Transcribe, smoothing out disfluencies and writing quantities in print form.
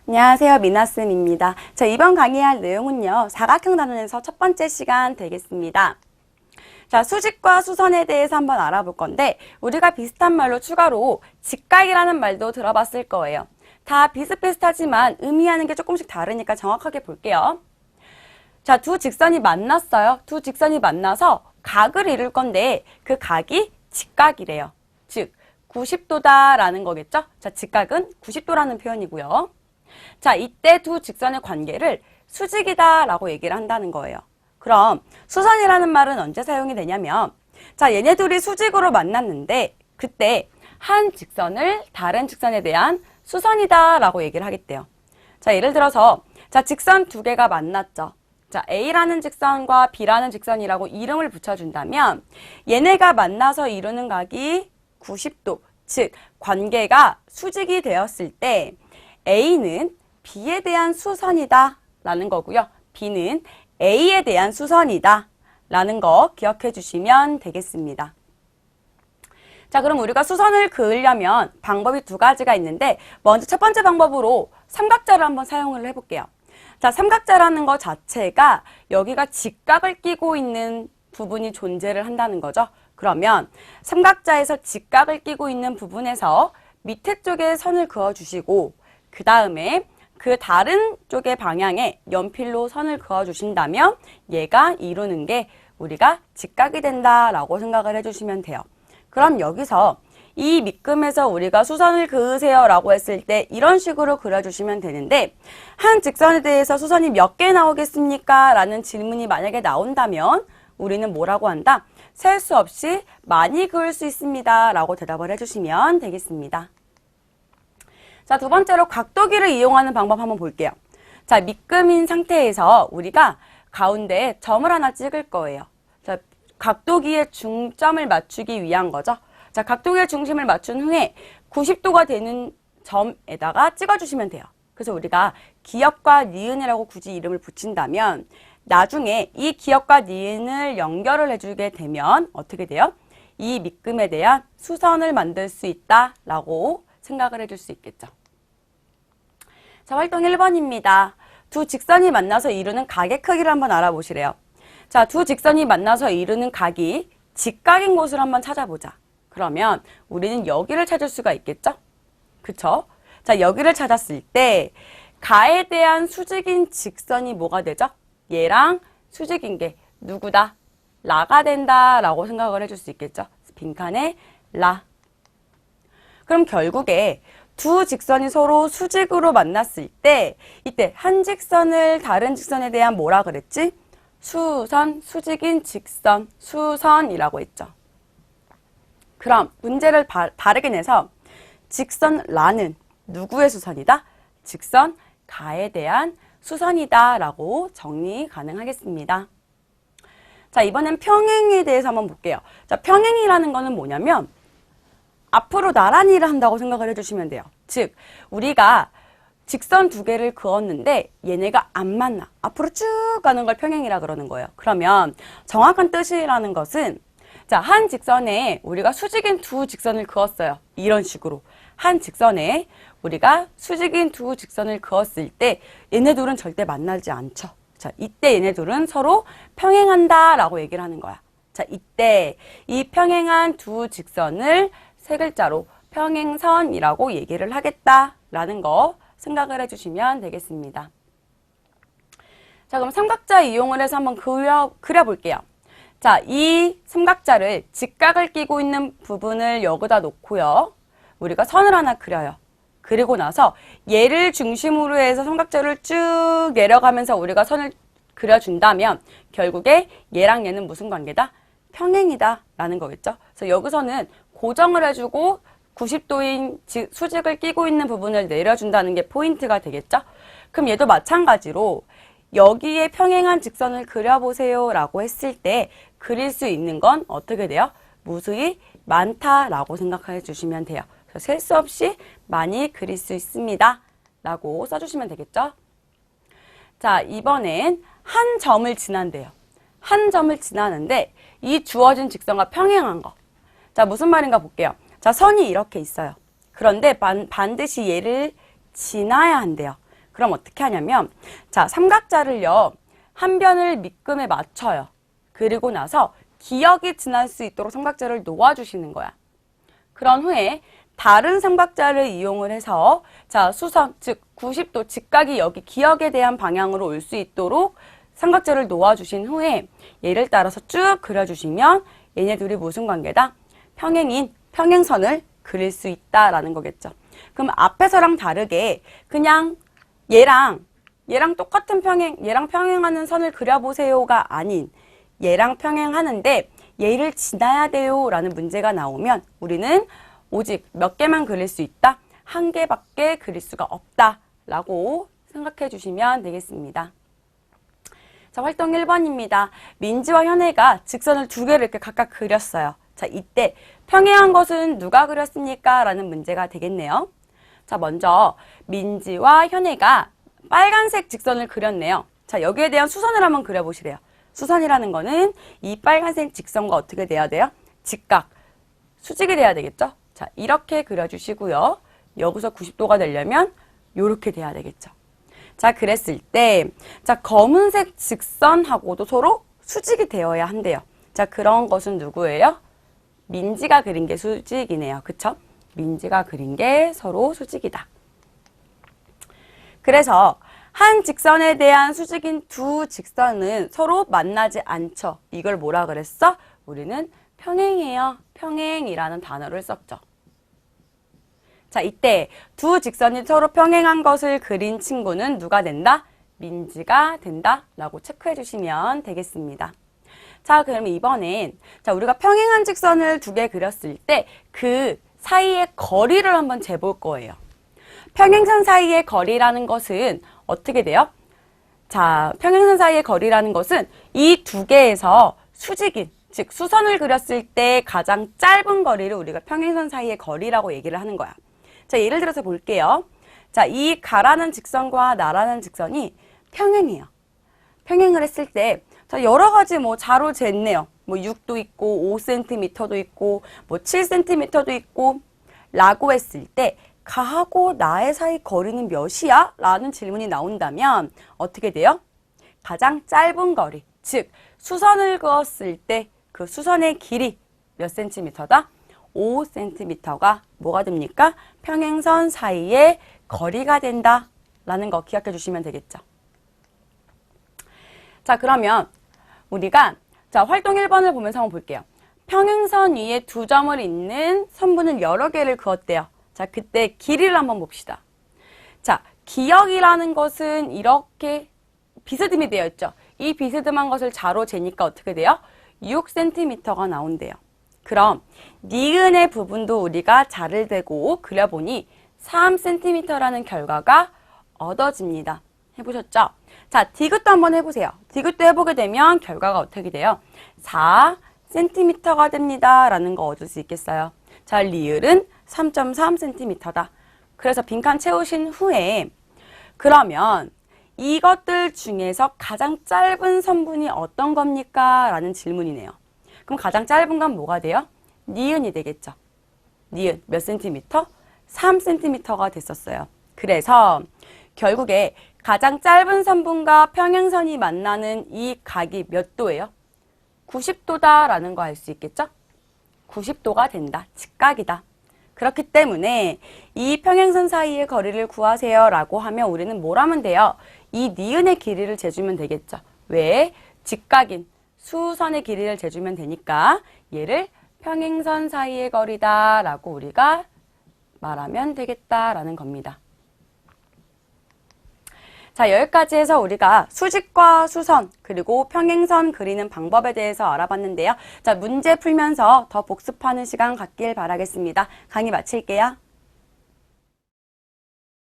안녕하세요, 미나쌤입니다. 자, 이번 강의할 내용은요, 사각형 단원에서 첫 번째 시간 되겠습니다. 자, 수직과 수선에 대해서 한번 알아볼 건데, 우리가 비슷한 말로 추가로 직각이라는 말도 들어봤을 거예요. 다 비슷비슷하지만 의미하는 게 조금씩 다르니까 정확하게 볼게요. 자, 두 직선이 만났어요. 두 직선이 만나서 각을 이룰 건데, 그 각이 직각이래요. 즉, 90도다라는 거겠죠? 자, 직각은 90도라는 표현이고요. 자, 이때 두 직선의 관계를 수직이다 라고 얘기를 한다는 거예요. 그럼 수선이라는 말은 언제 사용이 되냐면, 자, 얘네 둘이 수직으로 만났는데 그때 한 직선을 다른 직선에 대한 수선이다 라고 얘기를 하겠대요. 자, 예를 들어서 자, 직선 두 개가 만났죠. 자, A라는 직선과 B라는 직선이라고 이름을 붙여준다면 얘네가 만나서 이루는 각이 90도, 즉 관계가 수직이 되었을 때 A는 B에 대한 수선이다 라는 거고요. B는 A에 대한 수선이다 라는 거 기억해 주시면 되겠습니다. 자, 그럼 우리가 수선을 그으려면 방법이 두 가지가 있는데, 먼저 첫 번째 방법으로 삼각자를 한번 사용을 해볼게요. 자, 삼각자라는 거 자체가 여기가 직각을 끼고 있는 부분이 존재를 한다는 거죠. 그러면 삼각자에서 직각을 끼고 있는 부분에서 밑에 쪽에 선을 그어주시고, 그 다음에 그 다른 쪽의 방향에 연필로 선을 그어주신다면 얘가 이루는 게 우리가 직각이 된다라고 생각을 해주시면 돼요. 그럼 여기서 이 밑금에서 우리가 수선을 그으세요 라고 했을 때 이런 식으로 그려주시면 되는데, 한 직선에 대해서 수선이 몇 개 나오겠습니까? 라는 질문이 만약에 나온다면 우리는 뭐라고 한다? 셀 수 없이 많이 그을 수 있습니다 라고 대답을 해주시면 되겠습니다. 자, 두 번째로 각도기를 이용하는 방법 한번 볼게요. 자, 밑금인 상태에서 우리가 가운데에 점을 하나 찍을 거예요. 자, 각도기의 중점을 맞추기 위한 거죠. 자, 각도기의 중심을 맞춘 후에 90도가 되는 점에다가 찍어주시면 돼요. 그래서 우리가 기역과 니은이라고 굳이 이름을 붙인다면 나중에 이 기역과 니은을 연결을 해주게 되면 어떻게 돼요? 이 밑금에 대한 수선을 만들 수 있다라고 생각을 해줄 수 있겠죠. 자, 활동 1번입니다. 두 직선이 만나서 이루는 각의 크기를 한번 알아보시래요. 자, 두 직선이 만나서 이루는 각이 직각인 곳을 한번 찾아보자. 그러면 우리는 여기를 찾을 수가 있겠죠? 그쵸? 자, 여기를 찾았을 때 가에 대한 수직인 직선이 뭐가 되죠? 얘랑 수직인 게 누구다? 라가 된다라고 생각을 해줄 수 있겠죠? 빈칸에 라. 그럼 결국에 두 직선이 서로 수직으로 만났을 때 이때 한 직선을 다른 직선에 대한 뭐라 그랬지? 수선, 수직인 직선, 수선이라고 했죠. 그럼 문제를 다르게 내서 직선 라는 누구의 수선이다? 직선 가에 대한 수선이다 라고 정리 가능하겠습니다. 자, 이번엔 평행에 대해서 한번 볼게요. 자, 평행이라는 거는 뭐냐면 앞으로 나란히 일을 한다고 생각을 해주시면 돼요. 즉, 우리가 직선 두 개를 그었는데 얘네가 안 만나. 앞으로 쭉 가는 걸 평행이라 그러는 거예요. 그러면 정확한 뜻이라는 것은 자, 한 직선에 우리가 수직인 두 직선을 그었어요. 이런 식으로. 한 직선에 우리가 수직인 두 직선을 그었을 때 얘네 둘은 절대 만나지 않죠. 자, 이때 얘네 둘은 서로 평행한다 라고 얘기를 하는 거야. 자, 이때 이 평행한 두 직선을 세 글자로 평행선이라고 얘기를 하겠다라는 거 생각을 해주시면 되겠습니다. 자, 그럼 삼각자 이용을 해서 한번 그려볼게요. 자, 이 삼각자를 직각을 끼고 있는 부분을 여기다 놓고요. 우리가 선을 하나 그려요. 그리고 나서 얘를 중심으로 해서 삼각자를 쭉 내려가면서 우리가 선을 그려준다면 결국에 얘랑 얘는 무슨 관계다? 평행이다 라는 거겠죠. 그래서 여기서는 고정을 해주고 90도인 수직을 끼고 있는 부분을 내려준다는 게 포인트가 되겠죠. 그럼 얘도 마찬가지로 여기에 평행한 직선을 그려보세요 라고 했을 때 그릴 수 있는 건 어떻게 돼요? 무수히 많다라고 생각해 주시면 돼요. 그래서 셀 수 없이 많이 그릴 수 있습니다 라고 써주시면 되겠죠. 자, 이번엔 한 점을 지난대요. 한 점을 지나는데 이 주어진 직선과 평행한 거. 자, 무슨 말인가 볼게요. 자, 선이 이렇게 있어요. 그런데 반드시 얘를 지나야 한대요. 그럼 어떻게 하냐면, 자, 삼각자를요, 한 변을 밑금에 맞춰요. 그리고 나서 기역이 지날 수 있도록 삼각자를 놓아주시는 거야. 그런 후에 다른 삼각자를 이용을 해서, 자, 수선, 즉 90도 직각이 여기 기역에 대한 방향으로 올 수 있도록 삼각자를 놓아주신 후에 얘를 따라서 쭉 그려주시면 얘네 둘이 무슨 관계다? 평행인 평행선을 그릴 수 있다라는 거겠죠. 그럼 앞에서랑 다르게 그냥 얘랑 똑같은 얘랑 평행하는 선을 그려보세요가 아닌 얘랑 평행하는데 얘를 지나야 돼요 라는 문제가 나오면 우리는 오직 몇 개만 그릴 수 있다? 한 개밖에 그릴 수가 없다 라고 생각해 주시면 되겠습니다. 자, 활동 1번입니다. 민지와 현애가 직선을 두 개를 이렇게 각각 그렸어요. 자, 이때 평행한 것은 누가 그렸습니까? 라는 문제가 되겠네요. 자, 먼저 민지와 현애가 빨간색 직선을 그렸네요. 자, 여기에 대한 수선을 한번 그려보시래요. 수선이라는 거는 이 빨간색 직선과 어떻게 돼야 돼요? 직각, 수직이 돼야 되겠죠? 자, 이렇게 그려주시고요. 여기서 90도가 되려면 이렇게 돼야 되겠죠. 자, 그랬을 때, 자, 검은색 직선하고도 서로 수직이 되어야 한대요. 자, 그런 것은 누구예요? 민지가 그린 게 수직이네요. 그쵸? 민지가 그린 게 서로 수직이다. 그래서 한 직선에 대한 수직인 두 직선은 서로 만나지 않죠. 이걸 뭐라 그랬어? 우리는 평행이에요. 평행이라는 단어를 썼죠. 자, 이때 두 직선이 서로 평행한 것을 그린 친구는 누가 된다? 민지가 된다 라고 체크해 주시면 되겠습니다. 자, 그럼 이번엔 자, 우리가 평행한 직선을 두 개 그렸을 때 그 사이의 거리를 한번 재볼 거예요. 평행선 사이의 거리라는 것은 어떻게 돼요? 자, 평행선 사이의 거리라는 것은 이 두 개에서 수직인, 즉 수선을 그렸을 때 가장 짧은 거리를 우리가 평행선 사이의 거리라고 얘기를 하는 거야. 자, 예를 들어서 볼게요. 자, 이 가라는 직선과 나라는 직선이 평행이에요. 평행을 했을 때 자, 여러 가지 뭐 자로 쟀네요. 뭐 6도 있고 5cm도 있고 뭐 7cm도 있고 라고 했을 때 가하고 나의 사이 거리는 몇이야? 라는 질문이 나온다면 어떻게 돼요? 가장 짧은 거리, 즉 수선을 그었을 때 그 수선의 길이 몇 cm다? 5cm가 뭐가 됩니까? 평행선 사이의 거리가 된다 라는 거 기억해 주시면 되겠죠. 자, 그러면 우리가 자, 활동 1번을 보면서 한번 볼게요. 평행선 위에 두 점을 잇는 선분을 여러 개를 그었대요. 자, 그때 길이를 한번 봅시다. 자, 기역이라는 것은 이렇게 비스듬히 되어 있죠. 이 비스듬한 것을 자로 재니까 어떻게 돼요? 6cm가 나온대요. 그럼 니은의 부분도 우리가 자를 대고 그려보니 3cm라는 결과가 얻어집니다. 해보셨죠? 자, 디귿도 한번 해보세요. 디귿도 해보게 되면 결과가 어떻게 돼요? 4cm가 됩니다. 라는 거 얻을 수 있겠어요. 자, 리을은 3.3cm다. 그래서 빈칸 채우신 후에 그러면 이것들 중에서 가장 짧은 선분이 어떤 겁니까? 라는 질문이네요. 그럼 가장 짧은 건 뭐가 돼요? 니은이 되겠죠. 니은 몇 cm? 3cm가 됐었어요. 그래서 결국에 가장 짧은 선분과 평행선이 만나는 이 각이 몇 도예요? 90도다라는 거 알 수 있겠죠? 90도가 된다. 직각이다. 그렇기 때문에 이 평행선 사이의 거리를 구하세요 라고 하면 우리는 뭘 하면 돼요? 이 니은의 길이를 재주면 되겠죠. 왜? 직각인 수선의 길이를 재주면 되니까 얘를 평행선 사이의 거리다 라고 우리가 말하면 되겠다라는 겁니다. 자, 여기까지 해서 우리가 수직과 수선 그리고 평행선 그리는 방법에 대해서 알아봤는데요. 자, 문제 풀면서 더 복습하는 시간 갖길 바라겠습니다. 강의 마칠게요.